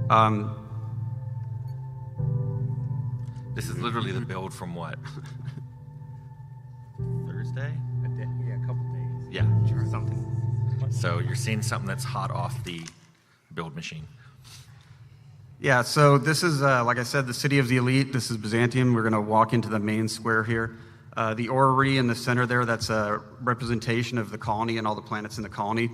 Um, This is literally the build from what? Thursday? Yeah, a couple days. Yeah. Or something. So you're seeing something that's hot off the build machine. Yeah, so this is, like I said, the City of the Elite. This is Byzantium. We're going to walk into the main square here. The orrery in the center there, that's a representation of the colony and all the planets in the colony.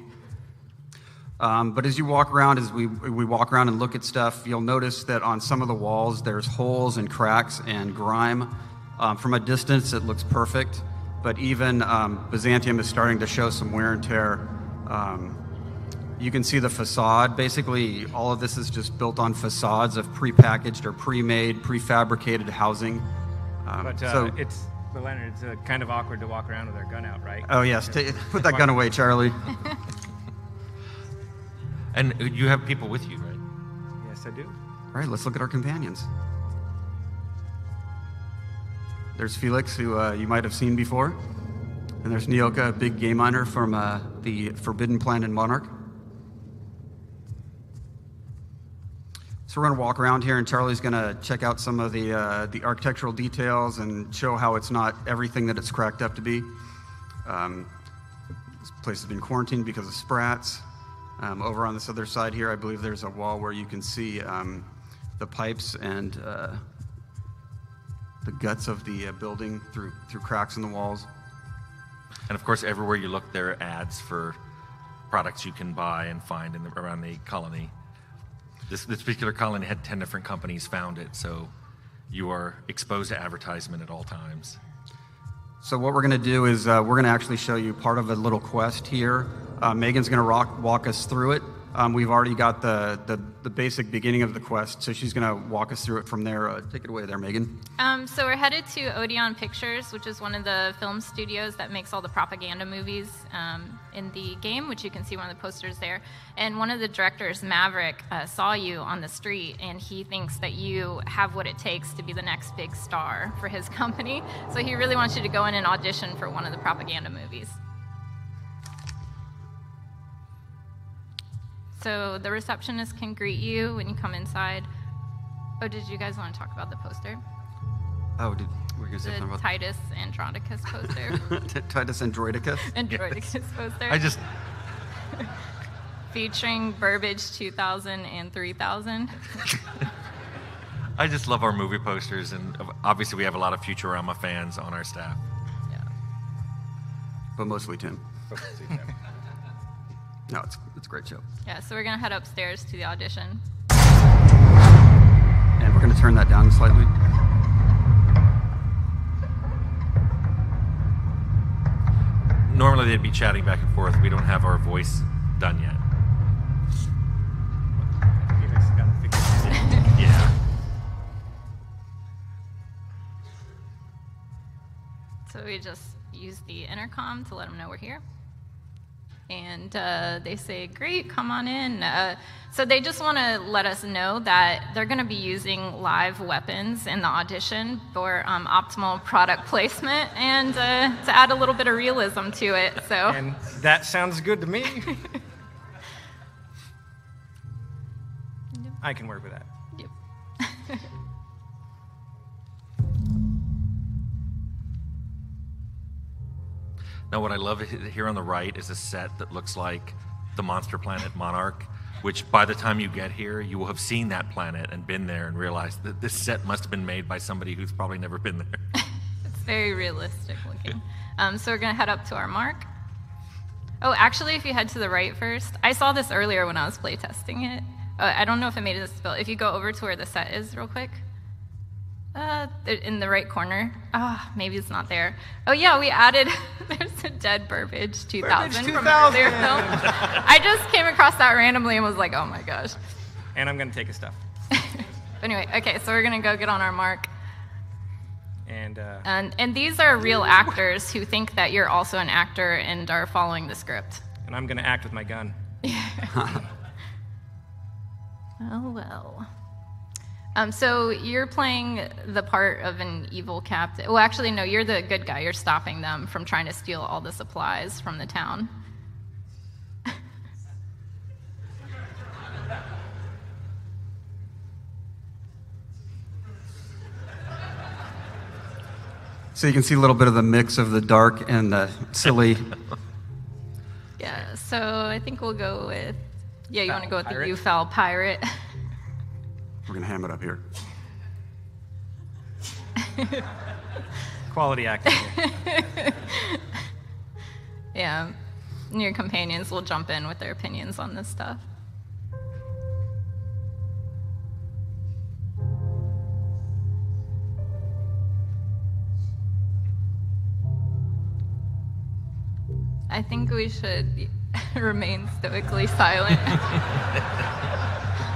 But as you walk around, as we walk around and look at stuff, you'll notice that on some of the walls there's holes and cracks and grime. From a distance, it looks perfect, but even Byzantium is starting to show some wear and tear. You can see the facade. Basically, all of this is just built on facades of prepackaged or pre-made, prefabricated housing. It's kind of awkward to walk around with our gun out, right? Oh yes, put that gun away, Charlie. And you have people with you, right? Yes, I do. All right, let's look at our companions. There's Felix, who you might have seen before. And there's Nyoka, a big game miner from the Forbidden Planet Monarch. So we're going to walk around here, and Charlie's going to check out some of the architectural details and show how it's not everything that it's cracked up to be. This place has been quarantined because of sprats. Over on this other side here, I believe there's a wall where you can see the pipes and the guts of the building through cracks in the walls. And of course, everywhere you look, there are ads for products you can buy and find around the colony. This particular colony had 10 different companies found it, so you are exposed to advertisement at all times. So what we're going to do is we're going to actually show you part of a little quest here. Megan's going to walk us through it. We've already got the basic beginning of the quest, so she's going to walk us through it from there. Take it away there, Megan. So we're headed to Odeon Pictures, which is one of the film studios that makes all the propaganda movies in the game, which you can see one of the posters there. And one of the directors, Maverick, saw you on the street, and he thinks that you have what it takes to be the next big star for his company. So he really wants you to go in and audition for one of the propaganda movies. So the receptionist can greet you when you come inside. Oh, did you guys want to talk about the poster? Oh, we're going to say something about Titus Andronicus poster. Titus Androidicus? Androidicus poster. I just... Featuring Burbage 2000 and 3000. I just love our movie posters, and obviously we have a lot of Futurama fans on our staff. Yeah. But mostly Tim. No, it's a great show. Yeah, so we're going to head upstairs to the audition. And we're going to turn that down slightly. Normally they'd be chatting back and forth. We don't have our voice done yet. Felix got to fix it. Yeah. So we just use the intercom to let them know we're here. And they say, great, come on in. So they just want to let us know that they're going to be using live weapons in the audition for optimal product placement and to add a little bit of realism to it. So. And that sounds good to me. I can work with that. Yep. Now, what I love here on the right is a set that looks like the monster planet Monarch, which by the time you get here, you will have seen that planet and been there and realized that this set must have been made by somebody who's probably never been there. It's very realistic looking. So we're going to head up to our mark. Oh, actually, if you head to the right first, I saw this earlier when I was playtesting it. I don't know if it made it this build. If you go over to where the set is real quick. In the right corner. Maybe it's not there. Oh yeah, we added, there's a dead Burbage 2000 from earlier film. I just came across that randomly and was like, oh my gosh. And I'm going to take his stuff. Anyway, okay, so we're going to go get on our mark. And these are real actors who think that you're also an actor and are following the script. And I'm going to act with my gun. Oh well. So you're playing the part of an evil captain. Well, actually, no, you're the good guy. You're stopping them from trying to steal all the supplies from the town. So you can see a little bit of the mix of the dark and the silly. Yeah, so I think we'll go with, you want to go with Pirate? the U-Foul Pirate. We're going to ham it up here. Quality acting. Yeah, and your companions will jump in with their opinions on this stuff. I think we should remain stoically silent.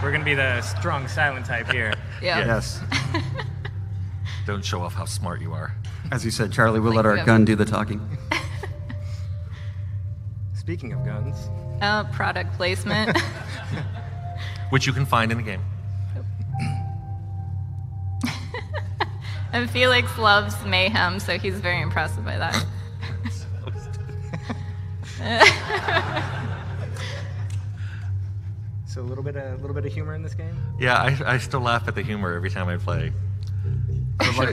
We're going to be the strong silent type here. Yeah. Yes. Don't show off how smart you are. As you said, Charlie, we'll Like let our them. gun do the talking. Speaking of guns, Product placement. Which you can find in the game. And Felix loves mayhem, so he's very impressed by that. so a little bit of humor in this game. Yeah, I still laugh at the humor every time I play.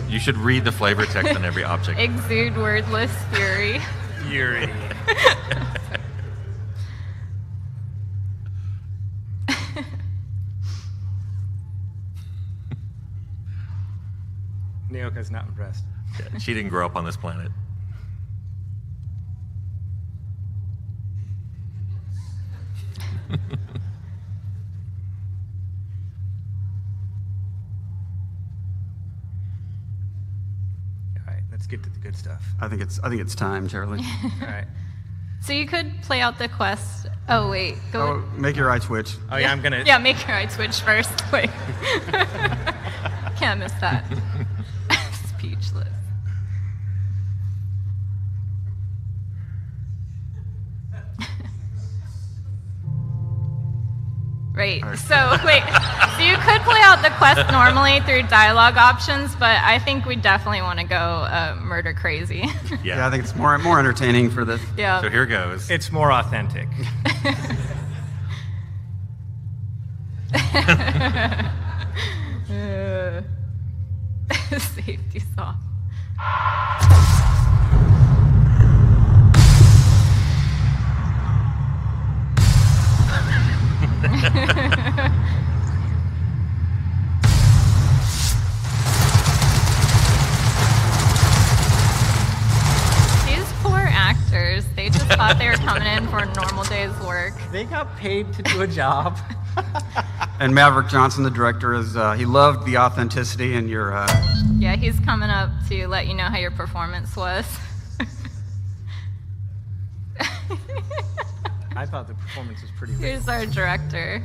You should read the flavor text on every object. Exude wordless fury. Fury. Naoka's not impressed. Yeah, she didn't grow up on this planet. All right, let's get to the good stuff. I think it's time, Charlie. All right. So you could play out the quest. Oh, wait. Oh, make your eye twitch. Oh yeah, I'm gonna. Yeah, make your eye switch first. Wait. Can't miss that. Speechless. Right. So, wait. So you could play out the quest normally through dialogue options, but I think we definitely want to go murder crazy. Yeah, I think it's more entertaining for this. Yeah. So here goes. It's more authentic. Safety soft. These poor actors, they just thought they were coming in for a normal day's work. They got paid to do a job. And Maverick Johnson, the director, he loved the authenticity and your. Yeah, he's coming up to let you know how your performance was. I thought the performance was pretty good. Here's our director.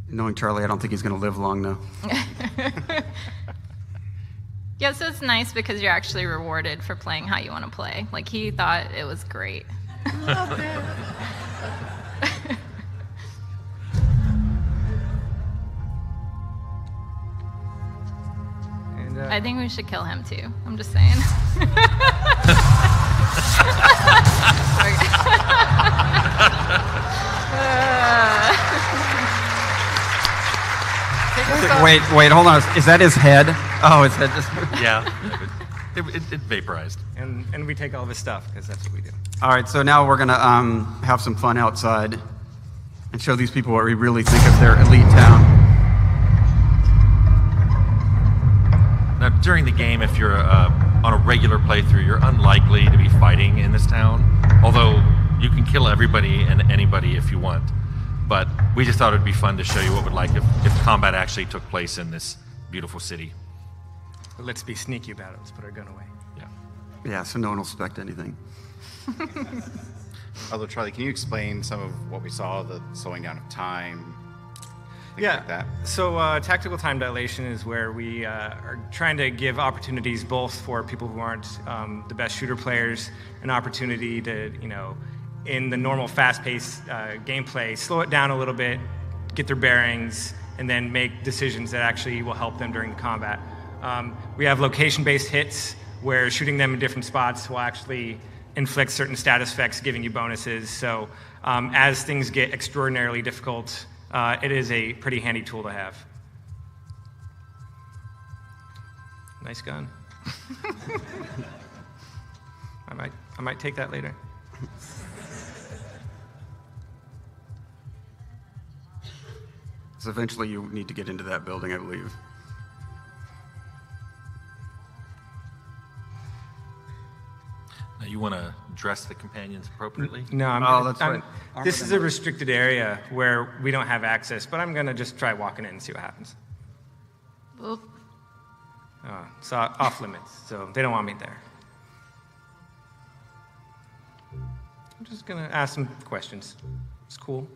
Knowing Charlie, I don't think he's going to live long though. Yeah, so it's nice because you're actually rewarded for playing how you want to play. Like, he thought it was great. And, I think we should kill him too. I'm just saying. Wait, hold on. Is that his head? Oh, his head just. Yeah. It vaporized. and we take all of his stuff because that's what we do. All right, so now we're gonna have some fun outside and show these people what we really think of their elite town. Now, during the game, if you're on a regular playthrough, you're unlikely to be fighting in this town. Although you can kill everybody and anybody if you want. But we just thought it'd be fun to show you what it would like if combat actually took place in this beautiful city. But let's be sneaky about it. Let's put our gun away. Yeah. Yeah, so no one will suspect anything. Although, Charlie, can you explain some of what we saw, the slowing down of time, things Yeah. like that? So tactical time dilation is where we are trying to give opportunities both for people who aren't the best shooter players, an opportunity to, in the normal fast-paced gameplay, slow it down a little bit, get their bearings, and then make decisions that actually will help them during the combat. We have location-based hits where shooting them in different spots will actually inflict certain status effects, giving you bonuses. So as things get extraordinarily difficult, it is a pretty handy tool to have. Nice gun. I might take that later. So eventually you need to get into that building, I believe. Now you want to dress the companions appropriately? No, That's right. This is a restricted area where we don't have access, but I'm gonna just try walking in and see what happens. Oop. It's off limits, so they don't want me there. I'm just gonna ask some questions. It's cool.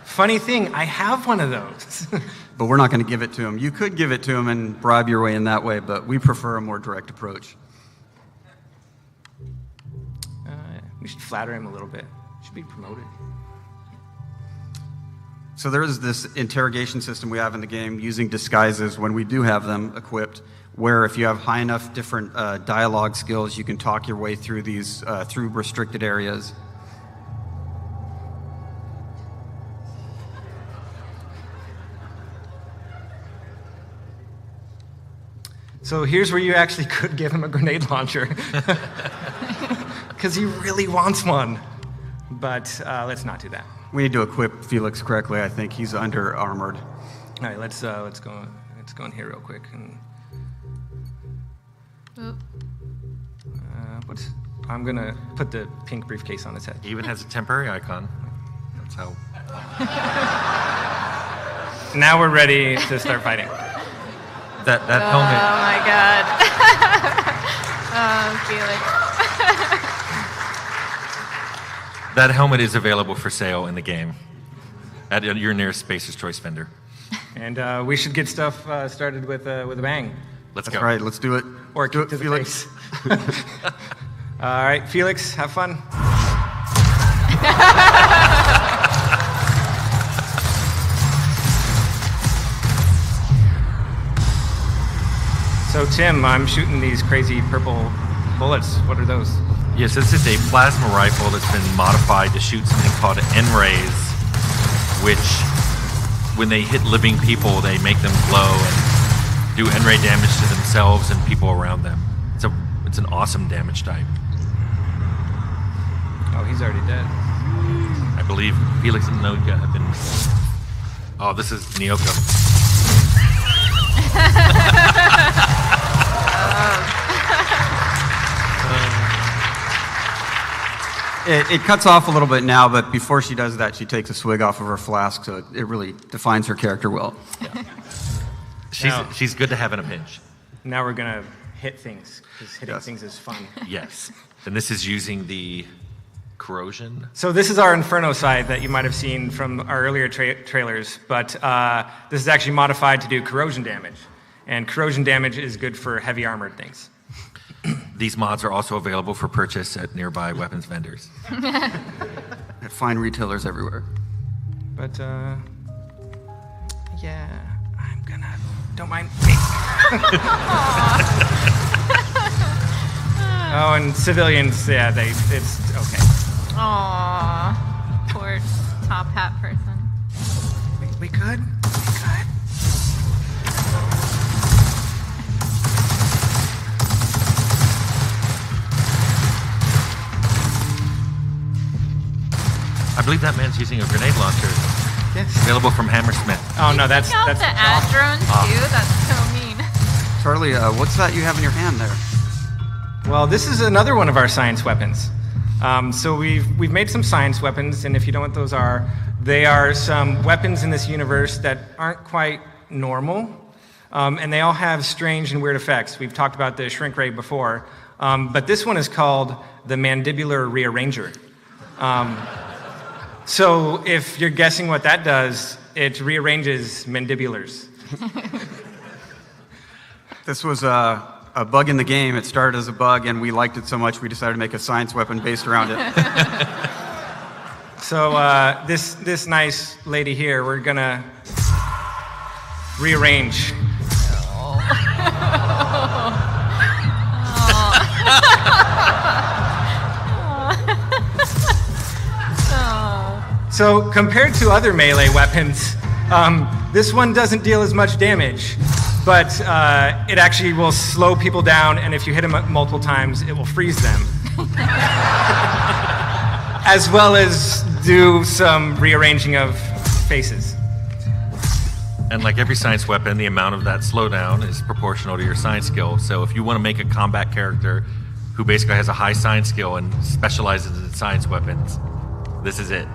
Funny thing, I have one of those. But we're not going to give it to him. You could give it to him and bribe your way in that way, but we prefer a more direct approach. We should flatter him a little bit. Should be promoted. So there is this interrogation system we have in the game using disguises when we do have them equipped, where if you have high enough different dialogue skills, you can talk your way through these through restricted areas. So here's where you actually could give him a grenade launcher. Because he really wants one. But let's not do that. We need to equip Felix correctly. I think he's under armored. All right, let's go in here real quick. And, Oop. I'm gonna put the pink briefcase on his head. He even has a temporary icon. That's how. Now we're ready to start fighting. That Oh helmet. my god. Oh, Felix. That helmet is available for sale in the game at your nearest Spacer's Choice vendor. And we should get stuff started with a bang. Let's That's go. right. Let's do it. Or do kick it, to the Felix. face. All right, Felix, have fun. So, Tim, I'm shooting these crazy purple bullets. What are those? Yes, this is a plasma rifle that's been modified to shoot something called N-rays, which, when they hit living people, they make them glow and do N-ray damage to themselves and people around them. It's an awesome damage type. Oh, he's already dead. I believe Felix and Noka have been. Oh, this is Nyoka. It cuts off a little bit now, but before she does that, she takes a swig off of her flask, so it really defines her character well. She's good to have in a pinch. Now we're gonna hit things, because hitting Yes. things is fun. Yes. And this is using the corrosion. So this is our Inferno side that you might have seen from our earlier trailers, but this is actually modified to do corrosion damage. And corrosion damage is good for heavy armored things. These mods are also available for purchase at nearby weapons vendors. At fine retailers everywhere. But, yeah, I'm gonna, don't mind me. Oh, and civilians, yeah, it's okay. Aw, poor top hat person. We good? We good? I believe that man's using a grenade launcher. Yes. Available from Hammersmith. Oh, no, that's Take out the ad drone too. That's so mean. Charlie, what's that you have in your hand there? Well, this is another one of our science weapons. So we've made some science weapons, and if you know what those are, they are some weapons in this universe that aren't quite normal, and they all have strange and weird effects. We've talked about the shrink ray before, but this one is called the mandibular rearranger. So if you're guessing what that does, it rearranges mandibulars. This was a bug in the game. It started as a bug, and we liked it so much we decided to make a science weapon based around it. So this nice lady here, we're gonna rearrange. So compared to other melee weapons, This one doesn't deal as much damage, but it actually will slow people down, and if you hit them multiple times, it will freeze them. As well as do some rearranging of faces. And like every science weapon, the amount of that slowdown is proportional to your science skill. So if you want to make a combat character who basically has a high science skill and specializes in science weapons, this is it.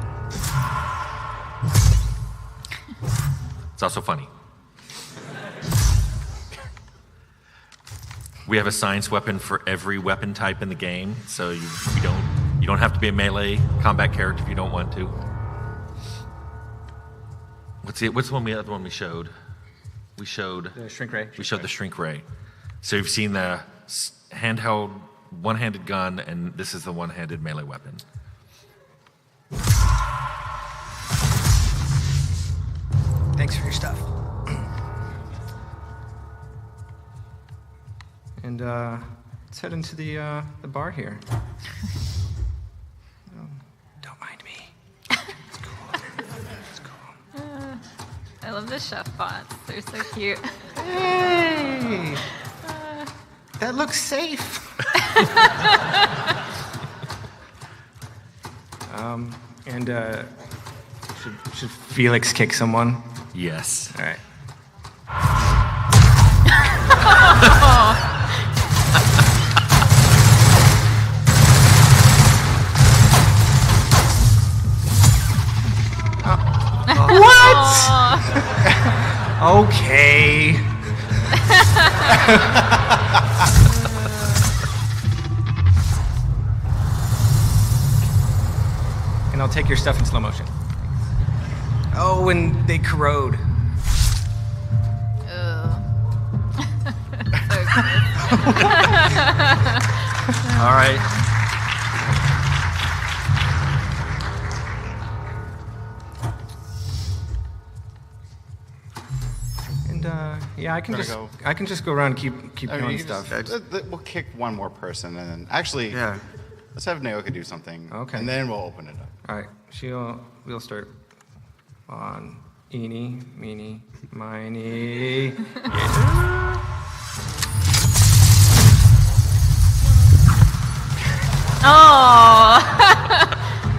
It's also funny. We have a science weapon for every weapon type in the game, so you don't have to be a melee combat character if you don't want to. What's the other one we showed? We showed The shrink ray. We showed the shrink ray. So you've seen the handheld one-handed gun, and this is the one-handed melee weapon. Thanks for your stuff. And let's head into the bar here. Don't mind me. It's cool. It's cool. I love the chef bots. They're so cute. Hey! That looks safe. And should Felix kick someone? Yes. All right. What? Okay. And I'll take your stuff in slow motion. Oh, and they corrode. Ugh. So gross. All right. And yeah, I can just go around and keep I mean, doing you stuff. we'll kick one more person, and then actually, Yeah. let's have Naoka do something. Okay. And then we'll open it up. All right, we'll start on eeny, meeny, miny. Oh,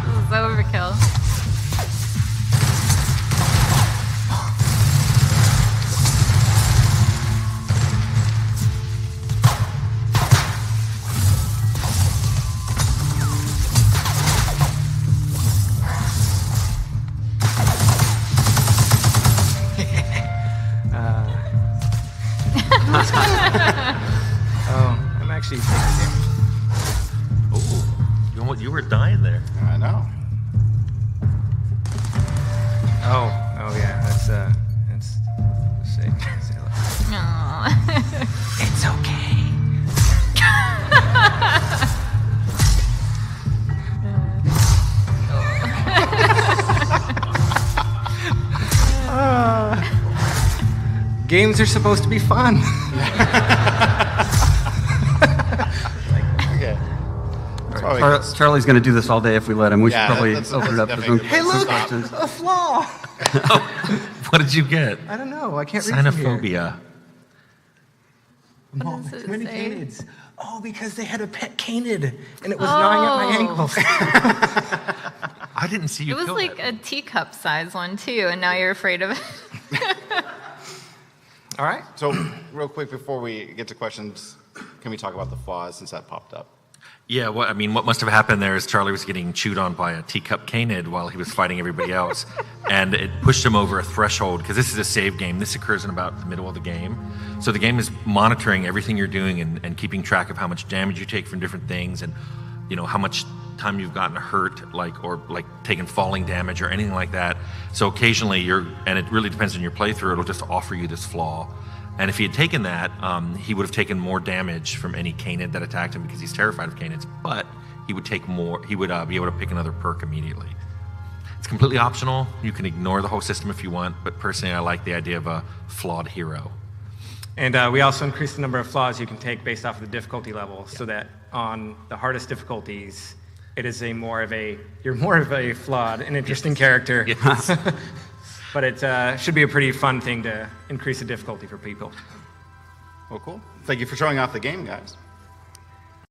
this is overkill. Oh, I'm actually taking damage. Oh, you were dying there. I know. Oh yeah, that's say Aw. it's okay. Games are supposed to be fun. Okay. That's why we can- Charlie's going to do this all day if we let him. We Yeah, should probably that's open it up for some definitely- Hey, look, questions. a flaw. What did you get? I don't know. I can't read from here. Cynophobia. What does it Many say? canids. Oh, because they had a pet canid, and it was gnawing at my ankles. I didn't see you It was kill like that. a teacup size one too, and now you're afraid of it. All right. So, real quick before we get to questions, can we talk about the flaws since that popped up? Yeah, what must have happened there is Charlie was getting chewed on by a teacup canid while he was fighting everybody else, and it pushed him over a threshold, because this is a save game. This occurs in about the middle of the game. So the game is monitoring everything you're doing and keeping track of how much damage you take from different things, and how much time you've gotten hurt, or taken falling damage or anything like that. So occasionally and it really depends on your playthrough, it'll just offer you this flaw. And if he had taken that, he would have taken more damage from any canid that attacked him because he's terrified of canids, but he would take more, he would be able to pick another perk immediately. It's completely optional. You can ignore the whole system if you want, but personally I like the idea of a flawed hero. And we also increased the number of flaws you can take based off of the difficulty level, so that on the hardest difficulties, it is you're more of a flawed and interesting character. Yes. but it should be a pretty fun thing to increase the difficulty for people. Well, cool. Thank you for showing off the game, guys.